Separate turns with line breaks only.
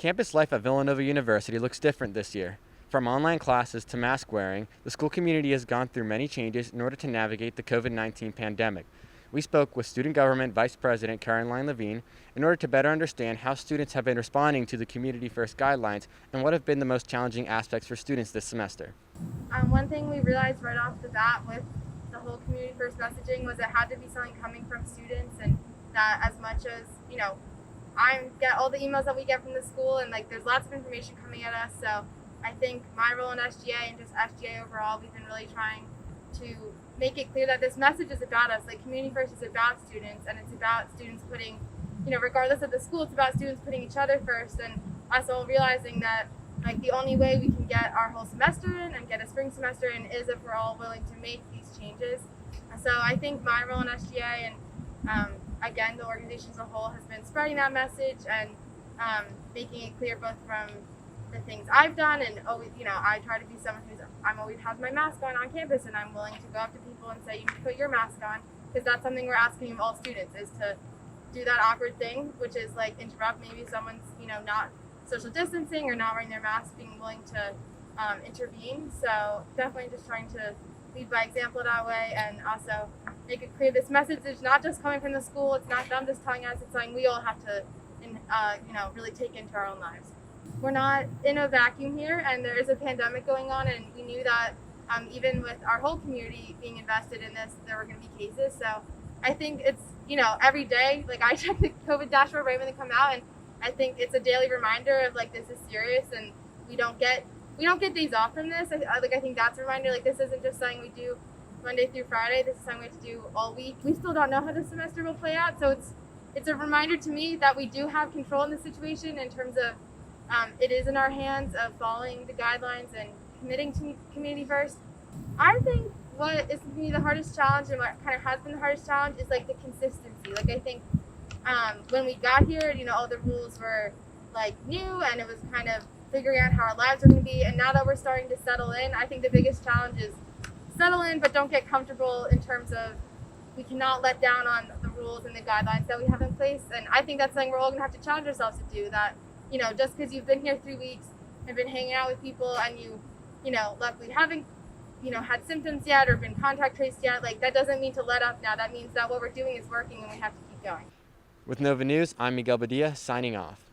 Campus life at Villanova University looks different this year. From online classes to mask wearing, the school community has gone through many changes in order to navigate the COVID-19 pandemic. We spoke with Student Government Vice President Levine in order to better understand how students have been responding to the Community First guidelines and what have been the most challenging aspects for students this semester.
One thing we realized right off the bat with the whole Community First messaging was it had to be something coming from students, and that as much as, I get all the emails that we get from the school, and there's lots of information coming at us. So I think my role in SGA and just SGA overall, we've been really trying to make it clear that this message is about us. Community First is about students, and it's about students putting, regardless of the school, it's about students putting each other first, and us all realizing that the only way we can get our whole semester in and get a spring semester in is if we're all willing to make these changes. And so I think my role in SGA and again, the organization as a whole has been spreading that message and making it clear both from the things I've done and always, I try to be someone I'm always has my mask on campus, and I'm willing to go up to people and say, you need to put your mask on, because that's something we're asking of all students, is to do that awkward thing, which is interrupt maybe someone's, not social distancing or not wearing their mask, being willing to intervene. So definitely just trying to lead by example that way, and also make it clear this message is not just coming from the school. It's not them just telling us. It's something we all have to, really take into our own lives. We're not in a vacuum here, and there is a pandemic going on, and we knew that even with our whole community being invested in this, there were going to be cases. So I think it's, every day, I check the COVID dashboard right when they come out, and I think it's a daily reminder of this is serious, and we don't get days off from this. I think that's a reminder. This isn't just something we do Monday through Friday. This is something we have to do all week. We still don't know how the semester will play out, so it's a reminder to me that we do have control in the situation in terms of it is in our hands of following the guidelines and committing to Community First. I think what is to me the hardest challenge, and what kind of has been the hardest challenge, is the consistency. I think when we got here, all the rules were new, and it was kind of figuring out how our lives are going to be. And now that we're starting to settle in, I think the biggest challenge is settle in, but don't get comfortable in terms of we cannot let down on the rules and the guidelines that we have in place. And I think that's something we're all going to have to challenge ourselves to do. That, just because you've been here 3 weeks and been hanging out with people, and you luckily haven't, had symptoms yet or been contact traced yet, that doesn't mean to let up now. That means that what we're doing is working, and we have to keep going.
With Nova News, I'm Miguel Badia, signing off.